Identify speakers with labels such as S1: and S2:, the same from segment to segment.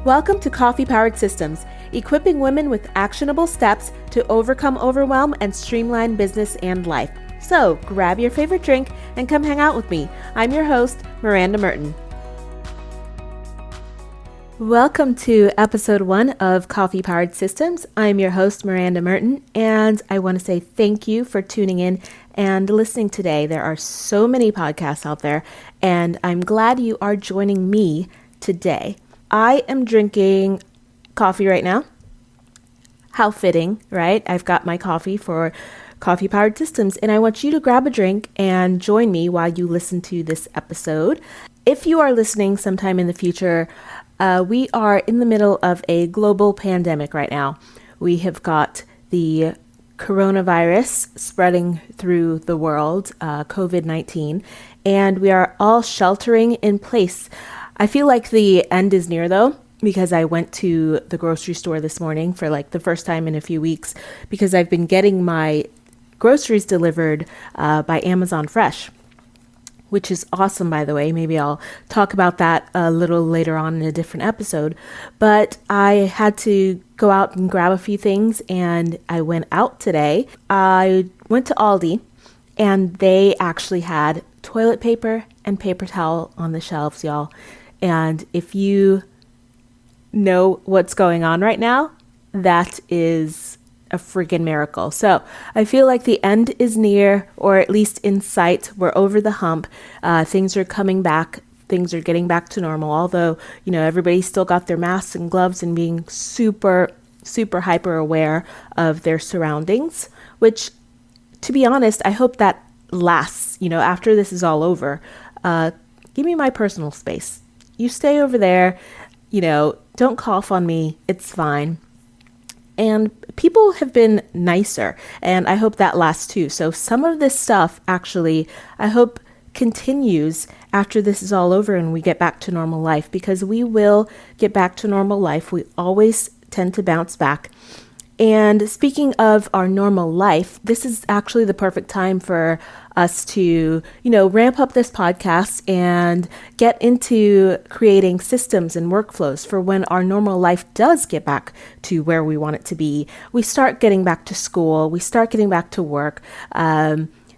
S1: Welcome to Coffee Powered Systems, equipping women with actionable steps to overcome overwhelm and streamline business and life. So grab your favorite drink and come hang out with me. I'm your host, Miranda Merton. Welcome to episode 1 of Coffee Powered Systems. I'm your host, Miranda Merton, and I want to say thank you for tuning in and listening today. There are so many podcasts out there, and I'm glad you are joining me today. I am drinking coffee right now. How fitting, right? I've got my coffee for Coffee Powered Systems, and I want you to grab a drink and join me while you listen to this episode. If you are listening sometime in the future, we are in the middle of a global pandemic right now. We have got the coronavirus spreading through the world, COVID-19, and we are all sheltering in place. I feel like the end is near though, because I went to the grocery store this morning for like the first time in a few weeks, because I've been getting my groceries delivered by Amazon Fresh, which is awesome, by the way. Maybe I'll talk about that a little later on in a different episode. But I had to go out and grab a few things, and I went out today. I went to Aldi, and they actually had toilet paper and paper towel on the shelves, y'all. And if you know what's going on right now, that is a freaking miracle. So I feel like the end is near, or at least in sight. We're over the hump. Things are coming back. Things are getting back to normal. Although, everybody's still got their masks and gloves and being super, super hyper aware of their surroundings, which, to be honest, I hope that lasts, after this is all over. Give me my personal space. You stay over there, don't cough on me. It's fine. And people have been nicer, and I hope that lasts too. So some of this stuff actually, I hope continues after this is all over and we get back to normal life, because we will get back to normal life. We always tend to bounce back. And speaking of our normal life, this is actually the perfect time for us to, ramp up this podcast and get into creating systems and workflows for when our normal life does get back to where we want it to be. We start getting back to school. We start getting back to work.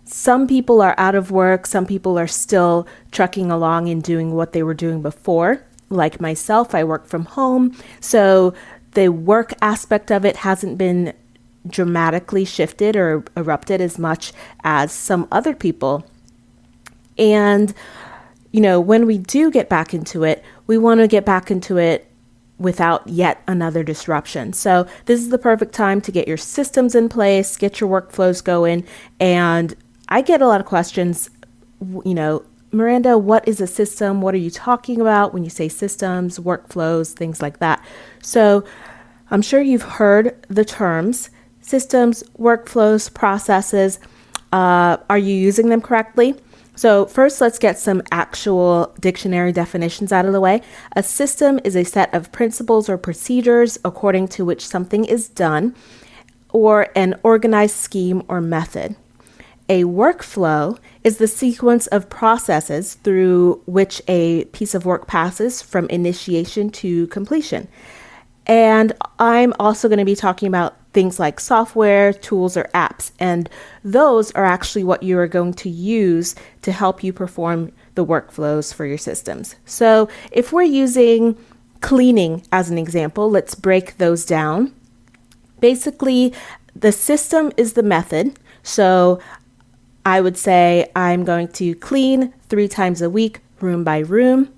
S1: Some people are out of work. Some people are still trucking along and doing what they were doing before. Like myself, I work from home. So the work aspect of it hasn't been dramatically shifted or erupted as much as some other people. And, when we do get back into it, we want to get back into it without yet another disruption. So this is the perfect time to get your systems in place, get your workflows going. And I get a lot of questions, Miranda, what is a system? What are you talking about when you say systems, workflows, things like that? So I'm sure you've heard the terms systems, workflows, processes. Are you using them correctly? So first, let's get some actual dictionary definitions out of the way. A system is a set of principles or procedures according to which something is done, or an organized scheme or method. A workflow is the sequence of processes through which a piece of work passes from initiation to completion. And I'm also going to be talking about things like software, tools, or apps. And those are actually what you are going to use to help you perform the workflows for your systems. So if we're using cleaning as an example, let's break those down. Basically, the system is the method. So I would say I'm going to clean 3 times a week, room by room.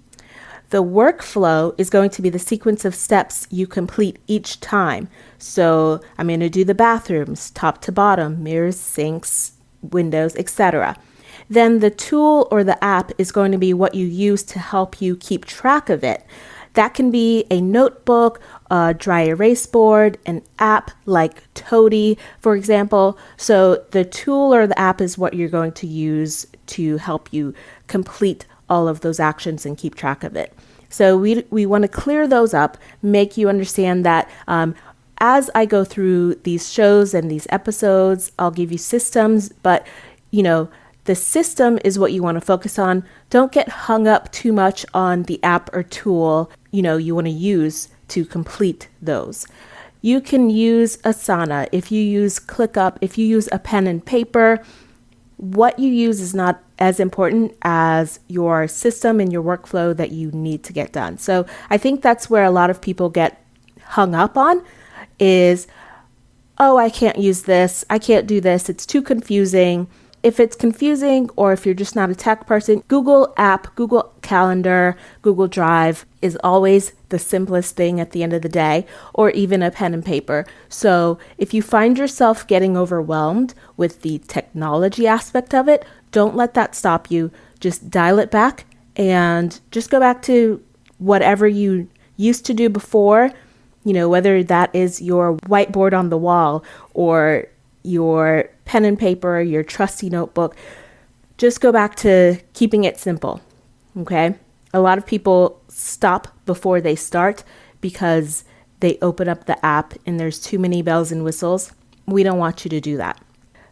S1: The workflow is going to be the sequence of steps you complete each time. So I'm going to do the bathrooms, top to bottom, mirrors, sinks, windows, etc. Then the tool or the app is going to be what you use to help you keep track of it. That can be a notebook, a dry erase board, an app like Toady, for example. So the tool or the app is what you're going to use to help you complete all of those actions and keep track of it. So we want to clear those up, make you understand that as I go through these shows and these episodes, I'll give you systems, but the system is what you want to focus on. Don't get hung up too much on the app or tool. you want to use to complete those. You can use Asana. If you use ClickUp, if you use a pen and paper, what you use is not as important as your system and your workflow that you need to get done. So I think that's where a lot of people get hung up on is, oh, I can't use this. I can't do this. It's too confusing. If it's confusing, or if you're just not a tech person, Google App, Google Calendar, Google Drive is always the simplest thing at the end of the day, or even a pen and paper. So if you find yourself getting overwhelmed with the technology aspect of it, don't let that stop you. Just dial it back and just go back to whatever you used to do before, whether that is your whiteboard on the wall or your pen and paper, your trusty notebook. Just go back to keeping it simple, okay? A lot of people stop before they start because they open up the app and there's too many bells and whistles. We don't want you to do that.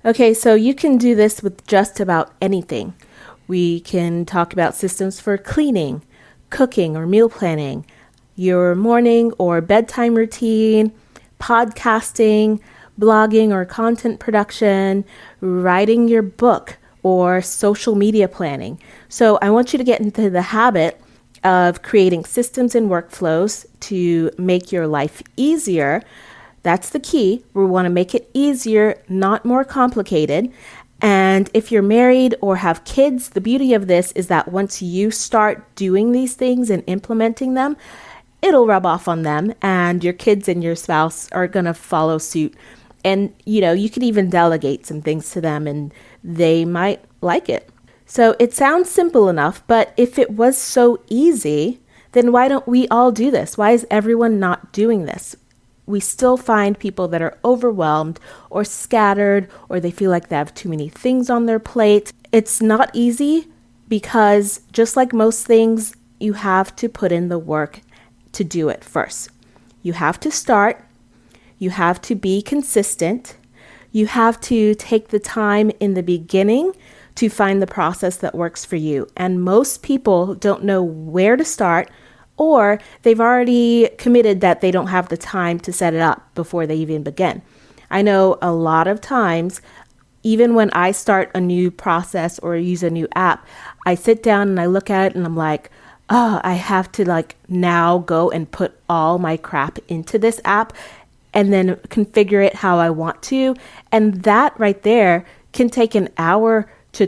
S1: Okay, so you can do this with just about anything. We can talk about systems for cleaning, cooking or meal planning, your morning or bedtime routine, podcasting, blogging or content production, writing your book, or social media planning. So I want you to get into the habit of creating systems and workflows to make your life easier. That's the key. We want to make it easier, not more complicated. And if you're married or have kids, the beauty of this is that once you start doing these things and implementing them, it'll rub off on them, and your kids and your spouse are going to follow suit. And, you can even delegate some things to them and they might like it. So it sounds simple enough, but if it was so easy, then why don't we all do this? Why is everyone not doing this? We still find people that are overwhelmed or scattered, or they feel like they have too many things on their plate. It's not easy because just like most things, you have to put in the work to do it first. You have to start. You have to be consistent. You have to take the time in the beginning to find the process that works for you. And most people don't know where to start, or they've already committed that they don't have the time to set it up before they even begin. I know a lot of times, even when I start a new process or use a new app, I sit down and I look at it and I'm like, oh, I have to now go and put all my crap into this app and then configure it how I want to. And that right there can take an hour to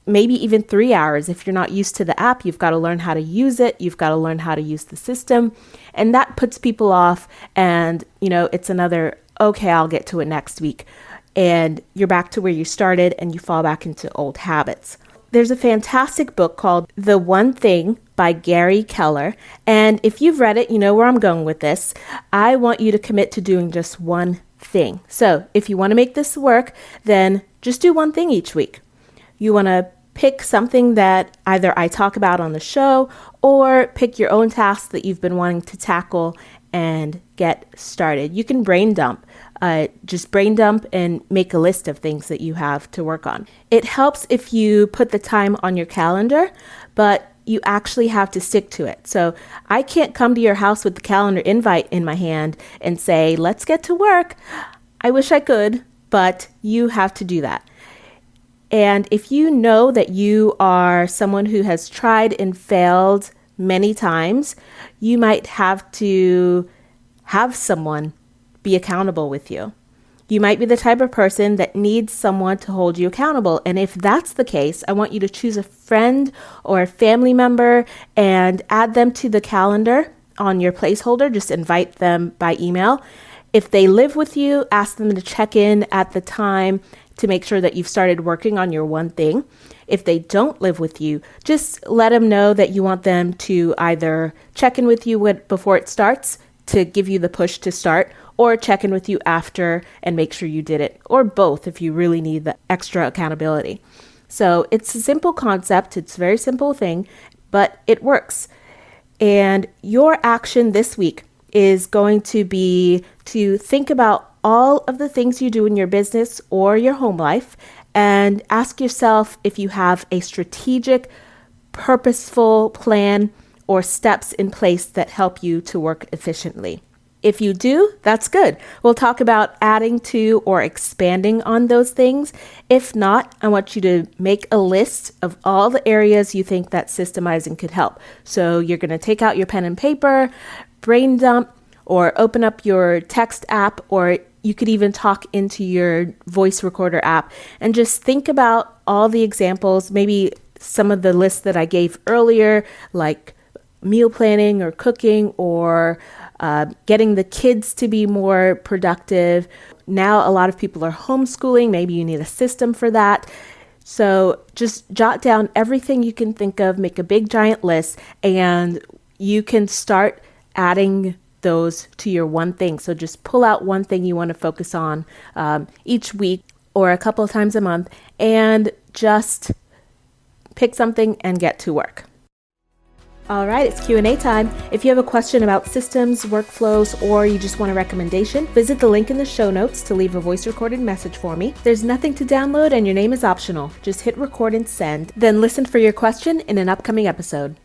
S1: maybe even 3 hours. If you're not used to the app, you've got to learn how to use it. You've got to learn how to use the system. And that puts people off. And, it's another, okay, I'll get to it next week. And you're back to where you started and you fall back into old habits. There's a fantastic book called The One Thing by Gary Keller. And if you've read it, you know where I'm going with this. I want you to commit to doing just one thing. So if you want to make this work, then just do one thing each week. You want to pick something that either I talk about on the show, or pick your own task that you've been wanting to tackle and get started. You can brain dump. Just brain dump and make a list of things that you have to work on. It helps if you put the time on your calendar, but you actually have to stick to it. So I can't come to your house with the calendar invite in my hand and say, let's get to work. I wish I could, but you have to do that. And if you know that you are someone who has tried and failed many times, you might have to have someone be accountable with you. You might be the type of person that needs someone to hold you accountable. And if that's the case, I want you to choose a friend or a family member and add them to the calendar on your placeholder. Just invite them by email. If they live with you, ask them to check in at the time to make sure that you've started working on your one thing. If they don't live with you, just let them know that you want them to either check in with you before it starts to give you the push to start, or check in with you after and make sure you did it, or both if you really need the extra accountability. So it's a simple concept. It's a very simple thing, but it works. And your action this week is going to be to think about all of the things you do in your business or your home life and ask yourself if you have a strategic, purposeful plan or steps in place that help you to work efficiently. If you do, that's good. We'll talk about adding to or expanding on those things. If not, I want you to make a list of all the areas you think that systemizing could help. So you're going to take out your pen and paper, brain dump, or open up your text app, or you could even talk into your voice recorder app and just think about all the examples, maybe some of the lists that I gave earlier, like meal planning or cooking or getting the kids to be more productive. Now, a lot of people are homeschooling. Maybe you need a system for that. So just jot down everything you can think of, make a big giant list, and you can start adding those to your one thing. So just pull out one thing you want to focus on each week or a couple of times a month, and just pick something and get to work. All right, it's Q&A time. If you have a question about systems, workflows, or you just want a recommendation, visit the link in the show notes to leave a voice recorded message for me. There's nothing to download and your name is optional. Just hit record and send, then listen for your question in an upcoming episode.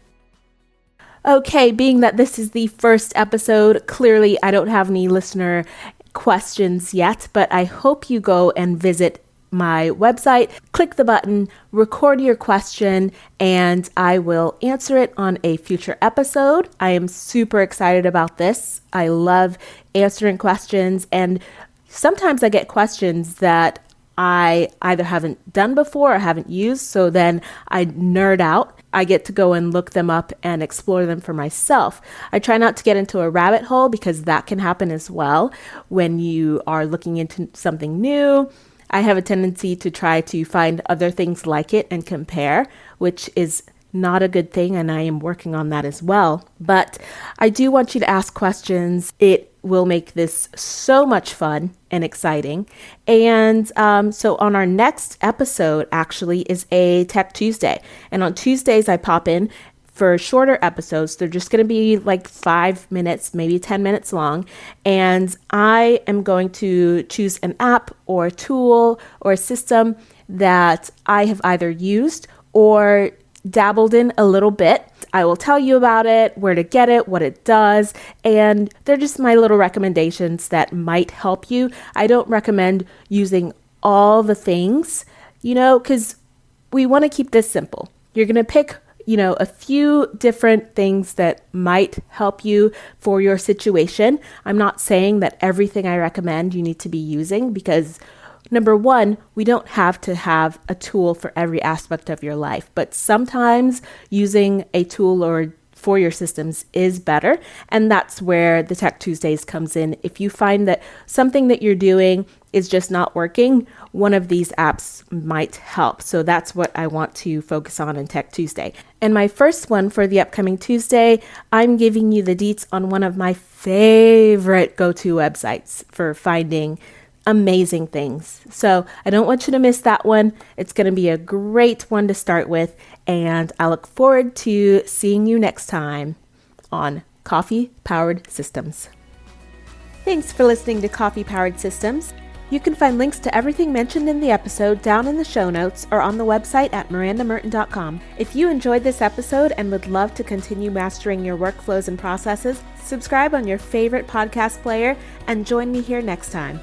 S1: Okay, being that this is the first episode, clearly I don't have any listener questions yet, but I hope you go and visit my website, click the button, record your question, and I will answer it on a future episode. I am super excited about this. I love answering questions, and sometimes I get questions that I either haven't done before or haven't used, so then I nerd out. I get to go and look them up and explore them for myself. I try not to get into a rabbit hole because that can happen as well when you are looking into something new. I have a tendency to try to find other things like it and compare, which is not a good thing, and I am working on that as well. But I do want you to ask questions. It will make this so much fun and exciting. And so on our next episode actually is a Tech Tuesday. And on Tuesdays I pop in for shorter episodes. They're just going to be like 5 minutes, maybe 10 minutes long. And I am going to choose an app or a tool or a system that I have either used or dabbled in a little bit. I will tell you about it, where to get it, what it does, and they're just my little recommendations that might help you. I don't recommend using all the things, because we want to keep this simple. You're going to pick a few different things that might help you for your situation. I'm not saying that everything I recommend you need to be using, because number one, we don't have to have a tool for every aspect of your life, but sometimes using a tool or for your systems is better. And that's where the Tech Tuesdays comes in. If you find that something that you're doing is just not working, one of these apps might help. So that's what I want to focus on in Tech Tuesday. And my first one for the upcoming Tuesday, I'm giving you the deets on one of my favorite go-to websites for finding amazing things. So I don't want you to miss that one. It's going to be a great one to start with, and I look forward to seeing you next time on Coffee Powered Systems. Thanks for listening to Coffee Powered Systems. You can find links to everything mentioned in the episode down in the show notes or on the website at mirandamerton.com. If you enjoyed this episode and would love to continue mastering your workflows and processes, subscribe on your favorite podcast player and join me here next time.